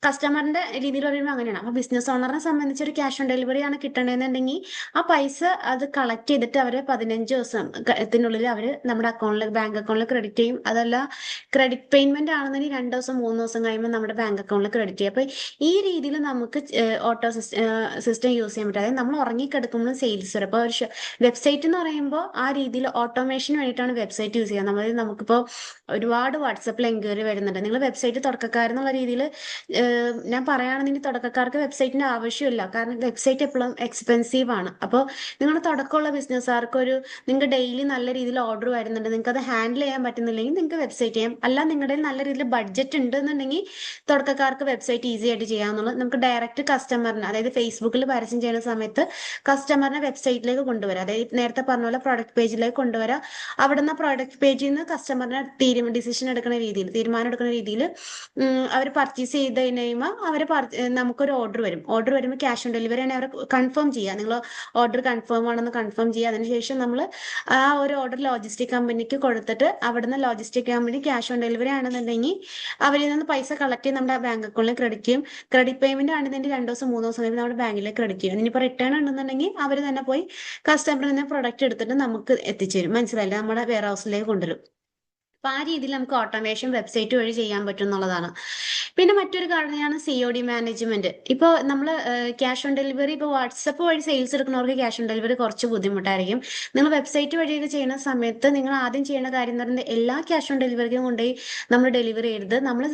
കസ്റ്റമറിന്റെ രീതിയിൽ പറയുമ്പോൾ അങ്ങനെയാണ്. അപ്പൊ ബിസിനസ് ഓണറിനെ സംബന്ധിച്ച് ഒരു ക്യാഷ് ഓൺ ഡെലിവറി ആണ് കിട്ടണമെന്നുണ്ടെങ്കിൽ ആ പൈസ അത് കളക്ട് ചെയ്തിട്ട് അവര് 15 ദിവസത്തിനുള്ളിൽ അവര് നമ്മുടെ ബാങ്ക് അക്കൗണ്ടിൽ ക്രെഡിറ്റ് ചെയ്യും. അതല്ല ക്രെഡിറ്റ് പേയ്മെന്റ് ആണെന്നുണ്ടെങ്കിൽ 2 ദിവസം 3 ദിവസം കഴിയുമ്പോൾ നമ്മുടെ ബാങ്ക് അക്കൗണ്ടിൽ ക്രെഡിറ്റ് ചെയ്യും. അപ്പൊ ഈ രീതിയിൽ നമുക്ക് ഓട്ടോ സിസ്റ്റം യൂസ് ചെയ്യാൻ പറ്റും. അതായത് നമ്മൾ ഉറങ്ങിക്കിടക്കുമ്പോൾ സെയിൽസ് വരും. അപ്പൊ ഒരു വെബ്സൈറ്റ് എന്ന് പറയുമ്പോൾ ആ രീതിയിൽ ഓട്ടോമേഷന് വേണ്ടിയിട്ടാണ് വെബ്സൈറ്റ് യൂസ് ചെയ്യുക. നമുക്കിപ്പോൾ ഒരുപാട് വാട്സപ്പിൽ എൻക്വയറി വരുന്നുണ്ട്. നിങ്ങൾ വെബ്സൈറ്റ് തുടക്കക്കാരെന്നുള്ള രീതിയിൽ ഞാൻ പറയുകയാണെന്നുണ്ടെങ്കിൽ തുടക്കക്കാർക്ക് വെബ്സൈറ്റിന്റെ ആവശ്യമില്ല. കാരണം വെബ്സൈറ്റ് എപ്പോഴും എക്സ്പെൻസീവ് ആണ്. അപ്പോൾ നിങ്ങളുടെ തുടക്കമുള്ള ബിസിനസ്സുകാർക്ക് നിങ്ങൾക്ക് ഡെയിലി നല്ല രീതിയിൽ ഓർഡർ വരുന്നുണ്ട്, നിങ്ങൾക്ക് അത് ഹാൻഡിൽ ചെയ്യാൻ പറ്റുന്നില്ലെങ്കിൽ നിങ്ങൾക്ക് വെബ്സൈറ്റ് ചെയ്യാം. അല്ല നിങ്ങളുടെ നല്ല രീതിയിൽ ബഡ്ജറ്റ് ഉണ്ട് എന്നുണ്ടെങ്കിൽ തുടക്കക്കാർക്ക് വെബ്സൈറ്റ് ഈസി ആയിട്ട് ചെയ്യാവുന്നുള്ളൂ. നമുക്ക് ഡയറക്റ്റ് കസ്റ്റമറിന്, അതായത് ഫേസ്ബുക്കിൽ പരസ്യം ചെയ്യുന്ന സമയത്ത് കസ്റ്റമറിനെ വെബ്സൈറ്റിലേക്ക് കൊണ്ടുവരാം. അതായത് നേരത്തെ പറഞ്ഞ പോലെ പ്രൊഡക്റ്റ് പേജിലേക്ക് കൊണ്ടുവരാം. അവിടുന്ന് പ്രൊഡക്റ്റ് പേജിൽ നിന്ന് കസ്റ്റമറിനെ തീരുമാനം എടുക്കുന്ന രീതിയിൽ അവർ പർച്ചേസ് ചെയ്ത് കഴിയുമ്പോൾ നമുക്കൊരു ഓർഡർ വരും. ഓർഡർ വരുമ്പോൾ ക്യാഷ് ഓൺ ഡെലിവറി ആണ് അവർ കൺഫേം ചെയ്യുക. നിങ്ങൾ ഓർഡർ കൺഫേം ആണെന്ന് കൺഫേം ചെയ്യുക. അതിനുശേഷം നമ്മൾ ആ ഒരു ഓർഡർ ലോജിസ്റ്റിക് കമ്പനിക്ക് കൊടുത്തിട്ട് അവിടുന്ന് logistic company cash on delivery ആണെന്നുണ്ടെങ്കിൽ അവരിൽ നിന്ന് പൈസ കളക്ട് ചെയ്ത് നമ്മുടെ ബാങ്ക് അക്കൗണ്ടിൽ ക്രെഡിറ്റ് ചെയ്യും. ക്രെഡിറ്റ് പേയ്മെന്റ് ആണെന്നുണ്ടെങ്കിൽ 2 ദിവസം 3 ദിവസം കഴിയുമ്പോൾ നമ്മുടെ ബാങ്കിലേക്ക് ക്രെഡിറ്റ് ചെയ്യും. ഇനിയിപ്പോൾ റിട്ടേൺ ഉണ്ടെന്നുണ്ടെങ്കിൽ അവർ തന്നെ പോയി കസ്റ്റമറിൽ നിന്ന് പ്രൊഡക്റ്റ് എടുത്തിട്ട് നമുക്ക് എത്തിച്ചേരും. മനസ്സിലായില്ല? നമ്മുടെ വെയർ ഹൗസിലേക്ക് കൊണ്ടുവരും. അപ്പൊ ആ രീതിയിൽ നമുക്ക് ഓട്ടോമേഷൻ വെബ്സൈറ്റ് വഴി ചെയ്യാൻ പറ്റും എന്നുള്ളതാണ്. പിന്നെ മറ്റൊരു കാര്യമാണ് COD മാനേജ്മെന്റ്. ഇപ്പോൾ നമ്മൾ ക്യാഷ് ഓൺ ഡെലിവറി, ഇപ്പോൾ വാട്സപ്പ് വഴി സെയിൽസ് എടുക്കുന്നവർക്ക് ക്യാഷ് ഓൺ ഡെലിവറി കുറച്ച് ബുദ്ധിമുട്ടായിരിക്കും. നിങ്ങൾ വെബ്സൈറ്റ് വഴിയൊക്കെ ചെയ്യുന്ന സമയത്ത് നിങ്ങൾ ആദ്യം ചെയ്യേണ്ട കാര്യം എന്ന് പറയുന്നത് എല്ലാ ക്യാഷ് ഓൺ ഡെലിവറിക്കും കൊണ്ടുപോയി നമ്മൾ ഡെലിവറി ചെയ്ത് നമ്മൾ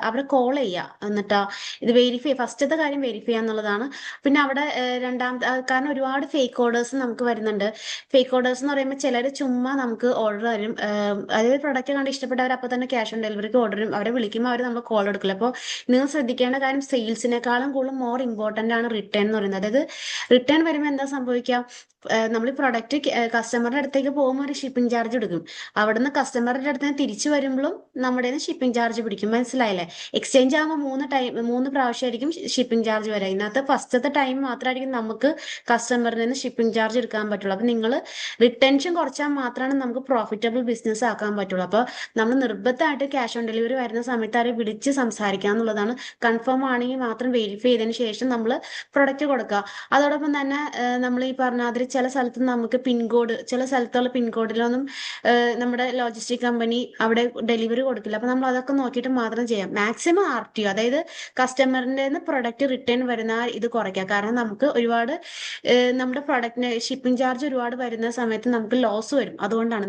അവിടെ കോൾ ചെയ്യുക. എന്നിട്ടാ ഇത് ഫസ്റ്റത്തെ കാര്യം വെരിഫൈ ചെയ്യുക എന്നുള്ളതാണ്. പിന്നെ അവിടെ രണ്ടാമത്തെ കാരണം ഒരുപാട് ഫേക്ക് ഓർഡേഴ്സ് നമുക്ക് വരുന്നുണ്ട്. ഫേക്ക് ഓർഡേഴ്സ് എന്ന് പറയുമ്പോൾ ചിലർ ചുമ്മാ നമുക്ക് ഓർഡർ തരും. അതായത് പ്രൊഡക്റ്റ് കണ്ട് ഇഷ്ടപ്പെട്ടവർ അപ്പോൾ തന്നെ ക്യാഷ് ഓൺ ഡെലിവറിക്ക് ഓർഡർ ചെയ്യും. അവരെ വിളിക്കുമ്പോൾ അവർ നമ്മൾ കോൾ എടുക്കില്ല. അപ്പോൾ നിങ്ങൾ ശ്രദ്ധിക്കേണ്ട കാര്യം, സെയിൽസിനേക്കാളും കൂടുതൽ മോർ ഇമ്പോർട്ടന്റ് ആണ് റിട്ടേൺ എന്ന് പറയുന്നത്. അതായത് റിട്ടേൺ വരുമ്പോൾ എന്താ സംഭവിക്കുക, നമ്മൾ ഈ പ്രൊഡക്റ്റ് കസ്റ്റമറുടെ അടുത്തേക്ക് പോകുമ്പോൾ ഒരു ഷിപ്പിംഗ് ചാർജ് എടുക്കും. അവിടുന്ന് കസ്റ്റമറുടെ അടുത്ത് തിരിച്ചു വരുമ്പോഴും നമ്മുടെ ഷിപ്പിംഗ് ചാർജ് പിടിക്കും. മനസ്സിലായില്ലേ? എക്സ്ചേഞ്ച് ആകുമ്പോൾ 3 പ്രാവശ്യമായിരിക്കും ഷിപ്പിംഗ് ചാർജ് വരാം. ഇതിനകത്ത് ഫസ്റ്റത്തെ ടൈം മാത്രമായിരിക്കും നമുക്ക് കസ്റ്റമറിൽ നിന്ന് ഷിപ്പിംഗ് ചാർജ് എടുക്കാൻ പറ്റുള്ളൂ. അപ്പൊ നിങ്ങൾ റിട്ടൻഷൻ കുറച്ചാൽ മാത്രമാണ് നമുക്ക് പ്രോഫിറ്റബിൾ ബിസിനസ് ആക്കാൻ പറ്റുള്ളൂ. അപ്പൊ നമ്മൾ നിർബന്ധമായിട്ട് ക്യാഷ് ഓൺ ഡെലിവറി വരുന്ന സമയത്ത് അവരെ വിളിച്ച് സംസാരിക്കുക എന്നുള്ളതാണ്. കൺഫേം ആണെങ്കിൽ മാത്രം വെരിഫൈ ചെയ്തതിന് ശേഷം നമ്മൾ പ്രൊഡക്റ്റ് കൊടുക്കുക. അതോടൊപ്പം തന്നെ നമ്മൾ ഈ പറഞ്ഞ അതിൽ ചില സ്ഥലത്ത് നമുക്ക് പിൻകോഡ്, ചില സ്ഥലത്തുള്ള പിൻകോഡിലൊന്നും നമ്മുടെ ലോജിസ്റ്റിക് കമ്പനി അവിടെ ഡെലിവറി കൊടുക്കില്ല. അപ്പൊ നമ്മൾ അതൊക്കെ നോക്കിയിട്ട് മാത്രം ചെയ്യാം. മാക്സിമം RTO, അതായത് കസ്റ്റമറിന്റെ പ്രൊഡക്റ്റ് റിട്ടേൺ വരുന്ന ഇത് കുറയ്ക്കുക. കാരണം നമുക്ക് ഒരുപാട് നമ്മുടെ പ്രൊഡക്റ്റിന് ഷിപ്പിംഗ് ചാർജ് ഒരുപാട് വരുന്ന സമയത്ത് നമുക്ക് ലോസ് വരും. അതുകൊണ്ടാണ്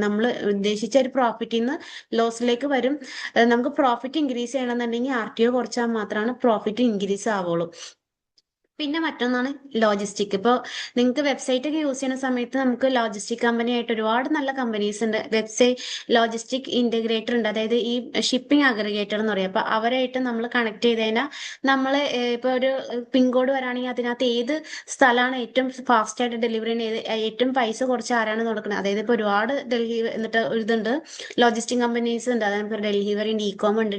നമ്മൾ ഉദ്ദേശിച്ച ഒരു പ്രോഫിറ്റിൽ നിന്ന് ലോസിലേക്ക് വരും. നമുക്ക് പ്രോഫിറ്റ് ഇൻക്രീസ് ചെയ്യണമെന്നുണ്ടെങ്കിൽ RTO കുറച്ചാൽ മാത്രമാണ് പ്രോഫിറ്റ് ഇൻക്രീസ് ആവുള്ളൂ. പിന്നെ മറ്റൊന്നാണ് ലോജിസ്റ്റിക്. ഇപ്പോൾ നിങ്ങൾക്ക് വെബ്സൈറ്റ് ഒക്കെ യൂസ് ചെയ്യുന്ന സമയത്ത് നമുക്ക് ലോജിസ്റ്റിക് കമ്പനി ആയിട്ട് ഒരുപാട് നല്ല കമ്പനീസ് ഉണ്ട്. വെബ്സൈറ്റ് ലോജിസ്റ്റിക് ഇന്റഗ്രേറ്റർ ഉണ്ട്, അതായത് ഈ ഷിപ്പിംഗ് അഗ്രിഗേറ്റർ എന്ന് പറയും. അപ്പൊ അവരായിട്ട് നമ്മൾ കണക്ട് ചെയ്ത് കഴിഞ്ഞാൽ നമ്മൾ ഇപ്പോൾ ഒരു പിൻകോഡ് വരാണെങ്കിൽ അതിനകത്ത് ഏത് സ്ഥലമാണ് ഏറ്റവും ഫാസ്റ്റ് ആയിട്ട് ഡെലിവറി ചെയ്യുന്നത്, ഏറ്റവും പൈസ കുറച്ച് ആരാണ് കൊടുക്കുന്നത്. അതായത് ഇപ്പോൾ ഒരുപാട് ഡൽഹി എന്നിട്ട് ഇതുണ്ട്, ലോജിസ്റ്റിക് കമ്പനീസ് ഉണ്ട്. അതായത് ഇപ്പോൾ ഡെലിവറി ഉണ്ട്, ഇകോം ഉണ്ട്,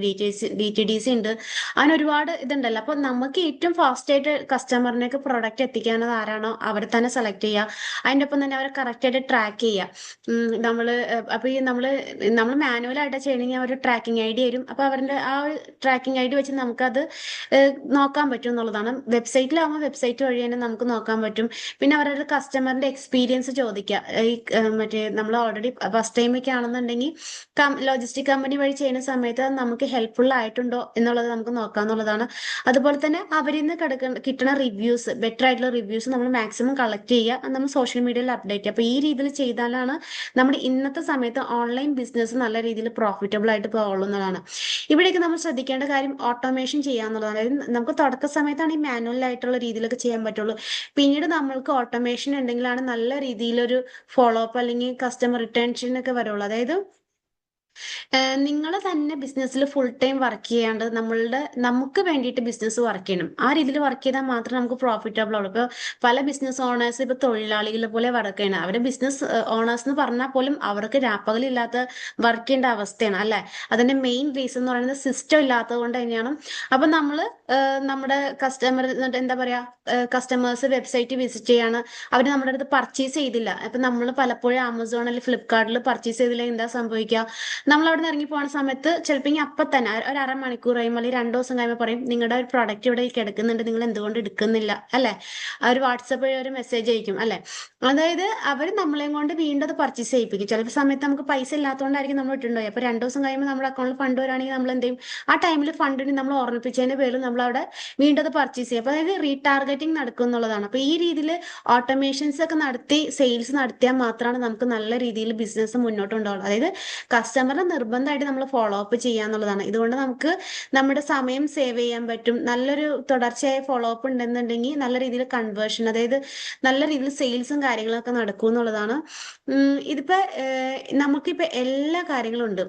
DTDC ഉണ്ട്, അങ്ങനെ ഒരുപാട് ഇതുണ്ടല്ലോ. അപ്പൊ നമുക്ക് ഏറ്റവും ഫാസ്റ്റ് ആയിട്ട് കസ്റ്റമറിനേക്ക് പ്രൊഡക്റ്റ് എത്തിക്കാനത് ആരാണോ അവരെ തന്നെ സെലക്ട് ചെയ്യുക. അതിൻ്റെ ഒപ്പം തന്നെ അവരെ കറക്റ്റ് ആയിട്ട് ട്രാക്ക് ചെയ്യുക. അപ്പൊ ഈ നമ്മൾ മാനുവലായിട്ട് ചെയ്യണമെങ്കിൽ അവർ ട്രാക്കിംഗ് ID വരും. അപ്പൊ അവരുടെ ആ ഒരു ട്രാക്കിംഗ് ID വെച്ച് നമുക്കത് നോക്കാൻ പറ്റും എന്നുള്ളതാണ്. വെബ്സൈറ്റിലാവുമ്പോൾ വെബ്സൈറ്റ് വഴി തന്നെ നമുക്ക് നോക്കാൻ പറ്റും. പിന്നെ അവരുടെ കസ്റ്റമറിന്റെ എക്സ്പീരിയൻസ് ചോദിക്കുക. ഈ മറ്റേ നമ്മൾ ഓൾറെഡി ഫസ്റ്റ് ടൈം ഒക്കെ ആണെന്നുണ്ടെങ്കിൽ ലോജിസ്റ്റിക് കമ്പനി വഴി ചെയ്യുന്ന സമയത്ത് നമുക്ക് ഹെൽപ്ഫുൾ ആയിട്ടുണ്ടോ എന്നുള്ളത് നമുക്ക് നോക്കാന്നുള്ളതാണ്. അതുപോലെ തന്നെ അവരിൽ നിന്ന് കിട്ടുന്ന റിവ്യൂസ്, ബെറ്റർ ആയിട്ടുള്ള റിവ്യൂസ് നമ്മൾ മാക്സിമം കളക്ട് ചെയ്യുക, നമ്മൾ സോഷ്യൽ മീഡിയയിൽ അപ്ഡേറ്റ് ചെയ്യുക. അപ്പൊ ഈ രീതിയിൽ ചെയ്താലാണ് നമ്മുടെ ഇന്നത്തെ സമയത്ത് ഓൺലൈൻ ബിസിനസ് നല്ല രീതിയിൽ പ്രോഫിറ്റബിൾ ആയിട്ട് പോകുന്നതാണ്. ഇവിടേക്ക് നമ്മൾ ശ്രദ്ധിക്കേണ്ട കാര്യം ഓട്ടോമേഷൻ ചെയ്യാന്നുള്ളതാണ്. അതായത് നമുക്ക് തുടക്ക സമയത്താണ് ഈ മാനുവൽ ആയിട്ടുള്ള രീതിയിലൊക്കെ ചെയ്യാൻ പറ്റുള്ളൂ. പിന്നീട് നമ്മൾക്ക് ഓട്ടോമേഷൻ ഉണ്ടെങ്കിലാണ് നല്ല രീതിയിലൊരു ഫോളോ അപ്പ് അല്ലെങ്കിൽ കസ്റ്റമർ റിട്ടൻഷൻ ഒക്കെ വരുള്ളൂ. അതായത് നിങ്ങൾ തന്നെ ബിസിനസ്സിൽ ഫുൾ ടൈം വർക്ക് ചെയ്യാണ്ട് നമുക്ക് വേണ്ടിയിട്ട് ബിസിനസ് വർക്ക് ചെയ്യണം. ആ രീതിയിൽ വർക്ക് ചെയ്താൽ മാത്രമേ നമുക്ക് പ്രോഫിറ്റബിൾ ആവുള്ളൂ. ഇപ്പോൾ പല ബിസിനസ് ഓണേഴ്സ് ഇപ്പൊ തൊഴിലാളികളെ പോലെ വർക്ക് ചെയ്യണം. അവരെ ബിസിനസ് ഓണേഴ്സ് എന്ന് പറഞ്ഞാൽ പോലും അവർക്ക് രാപ്പകലില്ലാത്ത വർക്ക് ചെയ്യേണ്ട അവസ്ഥയാണ് അല്ലെ. അതിന്റെ മെയിൻ റീസൺ എന്ന് പറയുന്നത് സിസ്റ്റം ഇല്ലാത്തത് കൊണ്ട് തന്നെയാണ്. അപ്പൊ നമ്മുടെ കസ്റ്റമർ എന്താ പറയാ, കസ്റ്റമേഴ്സ് വെബ്സൈറ്റ് വിസിറ്റ് ചെയ്യാണ്, അവർ നമ്മുടെ അടുത്ത് പർച്ചേസ് ചെയ്തില്ല. ഇപ്പൊ നമ്മൾ പലപ്പോഴും ആമസോണിൽ, ഫ്ലിപ്കാർട്ടിൽ പർച്ചേസ് ചെയ്തില്ലെങ്കിൽ എന്താ സംഭവിക്കുക, നമ്മൾ അവിടെ നിന്ന് ഇറങ്ങി പോകുന്ന സമയത്ത് ചിലപ്പോൾ അപ്പം തന്നെ ഒരു അരമണിക്കൂർ കഴിയുമ്പോൾ അല്ലെങ്കിൽ 2 ദിവസം കഴിയുമ്പോൾ പറയും നിങ്ങളുടെ ഒരു പ്രോഡക്റ്റ് ഇവിടെ കിടക്കുന്നുണ്ട്, നിങ്ങൾ എന്തുകൊണ്ട് എടുക്കുന്നില്ല അല്ലെ. അവർ വാട്സപ്പ് വഴി ഒരു മെസ്സേജ് അയക്കും അല്ലെ. അതായത് അവർ നമ്മളെയും കൊണ്ട് വീണ്ടും അത് പർച്ചേസ് ചെയ്യിപ്പിക്കും. ചിലപ്പോൾ സമയത്ത് നമുക്ക് പൈസ ഇല്ലാത്തതുകൊണ്ടായിരിക്കും നമ്മൾ ഇട്ടുണ്ടായി. അപ്പൊ 2 ദിവസം കഴിയുമ്പോൾ നമ്മുടെ അക്കൗണ്ടിൽ ഫണ്ട് വരാണെങ്കിൽ നമ്മൾ എന്ത് ചെയ്യും, ആ ടൈമിൽ ഫണ്ടിന് നമ്മൾ ഓർമ്മിപ്പിച്ചതിന്റെ പേരിൽ നമ്മൾ അവിടെ വീണ്ടും അത് പർച്ചേസ് ചെയ്യും. അപ്പൊ അതായത് റീടാർഗറ്റിംഗ് നടക്കും എന്നുള്ളതാണ്. അപ്പൊ ഈ രീതിയിൽ ഓട്ടോമേഷൻസ് ഒക്കെ നടത്തി സെയിൽസ് നടത്തിയാൽ മാത്രമാണ് നമുക്ക് നല്ല രീതിയിൽ ബിസിനസ് മുന്നോട്ട് കൊണ്ടുപോകുന്നത്. അതായത് കസ്റ്റമറെ നിർബന്ധമായിട്ട് നമ്മൾ ഫോളോ അപ്പ് ചെയ്യാന്നുള്ളതാണ്. ഇതുകൊണ്ട് നമുക്ക് നമ്മുടെ സമയം സേവ് ചെയ്യാൻ പറ്റും. നല്ലൊരു തുടർച്ചയായ ഫോളോ അപ്പ് ഉണ്ടെന്നുണ്ടെങ്കിൽ നല്ല രീതിയിൽ കൺവേർഷൻ, അതായത് നല്ല രീതിയിൽ സെയിൽസും കാര്യങ്ങളൊക്കെ നടക്കും എന്നുള്ളതാണ്. ഇതിപ്പോ നമുക്കിപ്പോ എല്ലാ കാര്യങ്ങളും ഉണ്ട്.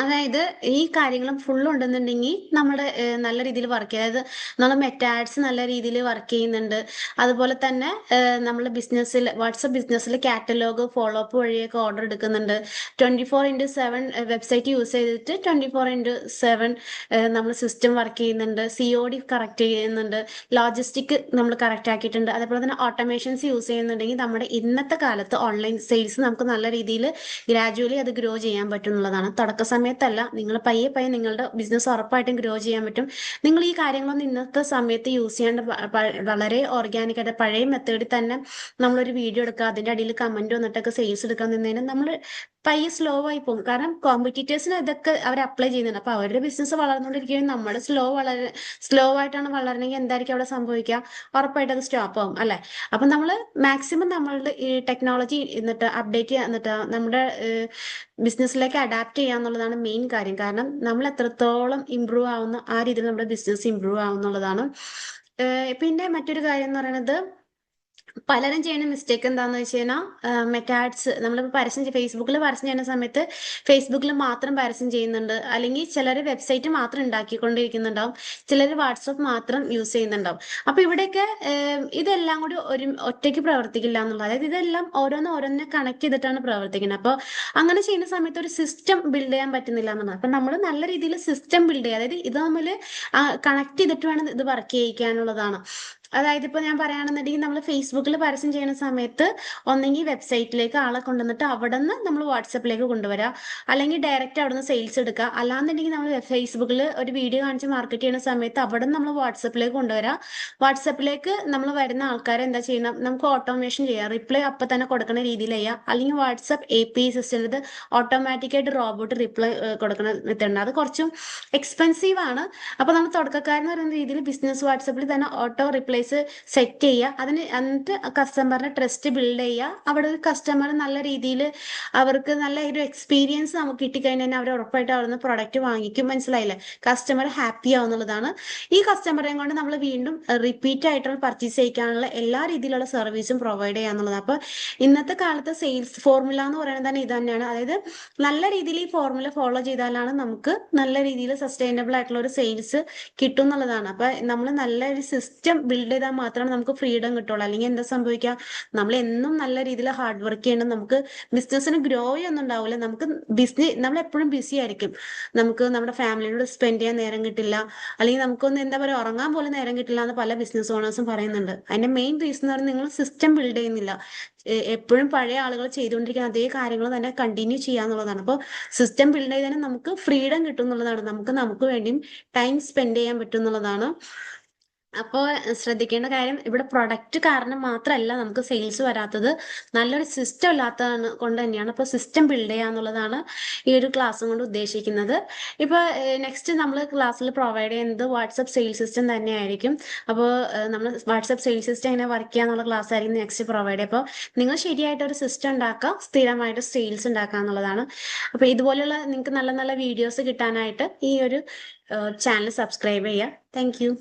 അതായത് ഈ കാര്യങ്ങളും ഫുൾ ഉണ്ടെന്നുണ്ടെങ്കിൽ നമ്മുടെ നല്ല രീതിയിൽ വർക്ക് ചെയ്യുക. അതായത് നമ്മൾ മെറ്റാഡ്സ് നല്ല രീതിയിൽ വർക്ക് ചെയ്യുന്നുണ്ട്. അതുപോലെ തന്നെ നമ്മൾ വാട്സപ്പ് ബിസിനസ്സിൽ കാറ്റലോഗ് ഫോളോ അപ്പ് വഴിയൊക്കെ ഓർഡർ എടുക്കുന്നുണ്ട്. 24/7 വെബ്സൈറ്റ് യൂസ് ചെയ്തിട്ട് 24/7 നമ്മൾ സിസ്റ്റം വർക്ക് ചെയ്യുന്നുണ്ട്. COD കറക്റ്റ് ചെയ്യുന്നുണ്ട്. ലോജിസ്റ്റിക് നമ്മൾ കറക്റ്റ് ആക്കിയിട്ടുണ്ട്. അതേപോലെ തന്നെ ഓട്ടോമേഷൻസ് യൂസ് ചെയ്യുന്നുണ്ടെങ്കിൽ നമ്മുടെ ഇന്നത്തെ കാലത്ത് ഓൺലൈൻ സെയിൽസ് നമുക്ക് നല്ല രീതിയിൽ ഗ്രാജുവലി അത് ഗ്രോ ചെയ്യാൻ പറ്റുന്നുള്ളതാണ്. തുടക്ക സമയത്തല്ല, നിങ്ങൾ പയ്യെ പയ്യെ നിങ്ങളുടെ ബിസിനസ് ഉറപ്പായിട്ടും ഗ്രോ ചെയ്യാൻ പറ്റും. നിങ്ങൾ ഈ കാര്യങ്ങളൊന്നും ഇന്നത്തെ സമയത്ത് യൂസ് ചെയ്യാണ്ട് വളരെ ഓർഗാനിക് ആയിട്ട് പഴയ മെത്തേഡിൽ തന്നെ നമ്മളൊരു വീഡിയോ എടുക്കുക, അതിന്റെ അടിയിൽ കമന്റ് വന്നിട്ടൊക്കെ സെയിൽസ് എടുക്കാൻ നിന്നതിന് നമ്മൾ പയ്യെ സ്ലോ ആയി പോകും. കാരണം കോമ്പറ്റീറ്റേഴ്സിന് ഇതൊക്കെ അവർ അപ്ലൈ ചെയ്യുന്നുണ്ട്. അപ്പൊ അവരുടെ ബിസിനസ് വളർന്നുകൊണ്ടിരിക്കുകയും നമ്മുടെ സ്ലോ ആയിട്ടാണ് വളരണമെങ്കിൽ എന്തായിരിക്കും അവിടെ സംഭവിക്കുക, ഉറപ്പായിട്ട് അത് സ്റ്റോപ്പ് ആവും അല്ലെ. അപ്പൊ നമ്മൾ മാക്സിമം നമ്മളുടെ ഈ ടെക്നോളജി എന്നിട്ട് അപ്ഡേറ്റ് ചെയ്യുക, എന്നിട്ട് നമ്മുടെ ബിസിനസ്സിലേക്ക് അഡാപ്റ്റ് ചെയ്യുക എന്നുള്ളതാണ് മെയിൻ കാര്യം. കാരണം നമ്മൾ എത്രത്തോളം ഇമ്പ്രൂവ് ആവുന്ന ആ രീതിയിൽ നമ്മുടെ ബിസിനസ് ഇമ്പ്രൂവ് ആവുന്നുള്ളതാണ്. പിന്നെ മറ്റൊരു കാര്യം എന്ന് പറയുന്നത്, പലരും ചെയ്യുന്ന മിസ്റ്റേക്ക് എന്താന്ന് വെച്ച് കഴിഞ്ഞാൽ മെറ്റാഡ്സ് നമ്മളിപ്പോൾ ഫേസ്ബുക്കിൽ പരസ്യം ചെയ്യുന്ന സമയത്ത് ഫേസ്ബുക്കിൽ മാത്രം പരസ്യം ചെയ്യുന്നുണ്ട്. അല്ലെങ്കിൽ ചിലർ വെബ്സൈറ്റ് മാത്രം ഉണ്ടാക്കിക്കൊണ്ടിരിക്കുന്നുണ്ടാവും, ചിലർ വാട്സപ്പ് മാത്രം യൂസ് ചെയ്യുന്നുണ്ടാവും. അപ്പൊ ഇവിടെയൊക്കെ ഇതെല്ലാം കൂടി ഒറ്റയ്ക്ക് പ്രവർത്തിക്കില്ല എന്നുള്ളത്. അതായത് ഇതെല്ലാം ഓരോന്നെ കണക്ട് ചെയ്തിട്ടാണ് പ്രവർത്തിക്കുന്നത്. അപ്പോൾ അങ്ങനെ ചെയ്യുന്ന സമയത്ത് ഒരു സിസ്റ്റം ബിൽഡ് ചെയ്യാൻ പറ്റുന്നില്ല എന്നുള്ളത്. അപ്പൊ നമ്മൾ നല്ല രീതിയിൽ സിസ്റ്റം ബിൽഡ് ചെയ്യുക, അതായത് ഇത് തമ്മിൽ കണക്ട് ചെയ്തിട്ട് വേണം ഇത് വർക്ക് ചെയ്യിക്കാനുള്ളതാണ്. അതായത് ഇപ്പൊ ഞാൻ പറയുകയാണെന്നുണ്ടെങ്കിൽ നമ്മൾ ഫേസ്ബുക്കിൽ പരസ്യം ചെയ്യുന്ന സമയത്ത് ഒന്നെങ്കിൽ വെബ്സൈറ്റിലേക്ക് ആളെ കൊണ്ടുവന്നിട്ട് അവിടെ നിന്ന് നമ്മൾ വാട്സപ്പിലേക്ക് കൊണ്ടുവരാം, അല്ലെങ്കിൽ ഡയറക്റ്റ് അവിടെ നിന്ന് സെയിൽസ് എടുക്കുക. അല്ലാന്നുണ്ടെങ്കിൽ നമ്മൾ ഫേസ്ബുക്കിൽ ഒരു വീഡിയോ കാണിച്ച് മാർക്കറ്റ് ചെയ്യുന്ന സമയത്ത് അവിടെ നിന്ന് നമ്മൾ വാട്സപ്പിലേക്ക് കൊണ്ടുവരാം. വാട്സപ്പിലേക്ക് നമ്മൾ വരുന്ന ആൾക്കാരെ എന്താ ചെയ്യണം, നമുക്ക് ഓട്ടോമേഷൻ ചെയ്യാം, റിപ്ലൈ അപ്പം തന്നെ കൊടുക്കുന്ന രീതിയിൽ ചെയ്യാം. അല്ലെങ്കിൽ വാട്സപ്പ് API സിസ്റ്റത്തിൽ ഓട്ടോമാറ്റിക്കായിട്ട് റോബോട്ട് റിപ്ലൈ കൊടുക്കുന്ന മെത്തേഡ്. അത് കുറച്ചും എക്സ്പെൻസീവ് ആണ്. അപ്പൊ നമ്മൾ തുടക്കക്കാരെന്ന് പറയുന്ന രീതിയിൽ ബിസിനസ് വാട്സപ്പിൽ തന്നെ ഓട്ടോ റിപ്ലൈസ് സെറ്റ് ചെയ്യുക. അതിന് എന്നിട്ട് കസ്റ്റമറിന്റെ ട്രസ്റ്റ് ബിൽഡ് ചെയ്യുക. അവിടെ ഒരു കസ്റ്റമർ നല്ല രീതിയിൽ അവർക്ക് നല്ല ഒരു എക്സ്പീരിയൻസ് നമുക്ക് കിട്ടിക്കഴിഞ്ഞാൽ അവർ ഉറപ്പായിട്ട് അവിടുന്ന് പ്രൊഡക്റ്റ് വാങ്ങിക്കും. മനസ്സിലായില്ലേ? കസ്റ്റമർ ഹാപ്പി ആവുന്നുള്ളതാണ്. ഈ കസ്റ്റമറെയും കൊണ്ട് നമ്മൾ വീണ്ടും റിപ്പീറ്റ് ആയിട്ടുള്ള പർച്ചേസ് ചെയ്യിക്കാനുള്ള എല്ലാ രീതിയിലുള്ള സർവീസും പ്രൊവൈഡ് ചെയ്യാന്നുള്ളത്. അപ്പൊ ഇന്നത്തെ കാലത്ത് സെയിൽസ് ഫോർമുല എന്ന് പറയുന്നത് തന്നെ ഇത് തന്നെയാണ്. അതായത് നല്ല രീതിയിൽ ഈ ഫോർമുല ഫോളോ ചെയ്താലാണ് നമുക്ക് നല്ല രീതിയിൽ സസ്റ്റൈനബിൾ ആയിട്ടുള്ള ഒരു സെയിൽസ് കിട്ടും എന്നുള്ളതാണ്. അപ്പൊ നമ്മൾ നല്ല ഒരു സിസ്റ്റം ബിൽഡ് ചെയ്താൽ മാത്രമേ നമുക്ക് ഫ്രീഡം കിട്ടുള്ളൂ. അല്ലെങ്കിൽ എന്താ സംഭവിക്കുക, നമ്മൾ എന്നും നല്ല രീതിയിൽ ഹാർഡ് വർക്ക് ചെയ്യണം. നമുക്ക് ബിസിനസ്സിന് ഗ്രോ ഒന്നും ഉണ്ടാവില്ല. നമ്മൾ എപ്പോഴും ബിസി ആയിരിക്കും. നമുക്ക് നമ്മുടെ ഫാമിലിയോട് സ്പെൻഡ് ചെയ്യാൻ നേരം കിട്ടില്ല, അല്ലെങ്കിൽ നമുക്കൊന്ന് എന്താ പറയുക ഉറങ്ങാൻ പോലും നേരം കിട്ടില്ല എന്ന് പല ബിസിനസ് ഓണേഴ്സും പറയുന്നുണ്ട്. അതിന്റെ മെയിൻ റീസൺ എന്ന് പറഞ്ഞാൽ നിങ്ങൾ സിസ്റ്റം ബിൽഡ് ചെയ്യുന്നില്ല. എപ്പോഴും പഴയ ആളുകൾ ചെയ്തുകൊണ്ടിരിക്കുന്ന അതേ കാര്യങ്ങൾ തന്നെ കണ്ടിന്യൂ ചെയ്യാന്നുള്ളതാണ്. അപ്പോൾ സിസ്റ്റം ബിൽഡ് ചെയ്താൽ നമുക്ക് ഫ്രീഡം കിട്ടും എന്നുള്ളതാണ്. നമുക്ക് വേണ്ടിയും ടൈം സ്പെൻഡ് ചെയ്യാൻ പറ്റും എന്നുള്ളതാണ്. അപ്പോൾ ശ്രദ്ധിക്കേണ്ട കാര്യം, ഇവിടെ പ്രൊഡക്റ്റ് കാരണം മാത്രമല്ല നമുക്ക് സെയിൽസ് വരാത്തത്, നല്ലൊരു സിസ്റ്റം ഇല്ലാത്തതാണ് കൊണ്ട് തന്നെയാണ്. അപ്പോൾ സിസ്റ്റം ബിൽഡ് ചെയ്യുക എന്നുള്ളതാണ് ഈ ഒരു ക്ലാസ് കൊണ്ട് ഉദ്ദേശിക്കുന്നത്. ഇപ്പോൾ നെക്സ്റ്റ് നമ്മൾ ക്ലാസ്സിൽ പ്രൊവൈഡ് ചെയ്യുന്നത് വാട്സപ്പ് സെയിൽസ് സിസ്റ്റം തന്നെയായിരിക്കും. അപ്പോൾ നമ്മൾ വാട്സപ്പ് സെയിൽസ് സിസ്റ്റം എങ്ങനെ വർക്ക് ചെയ്യുക എന്നുള്ള ക്ലാസ് ആയിരിക്കും നെക്സ്റ്റ് പ്രൊവൈഡ് ചെയ്യുക. അപ്പോൾ നിങ്ങൾ ശരിയായിട്ട് ഒരു സിസ്റ്റം ഉണ്ടാക്കുക, സ്ഥിരമായിട്ട് സെയിൽസ് ഉണ്ടാക്കുക എന്നുള്ളതാണ്. അപ്പോൾ ഇതുപോലെയുള്ള നിങ്ങൾക്ക് നല്ല നല്ല വീഡിയോസ് കിട്ടാനായിട്ട് ഈ ഒരു ചാനൽ സബ്സ്ക്രൈബ് ചെയ്യുക. Thank you.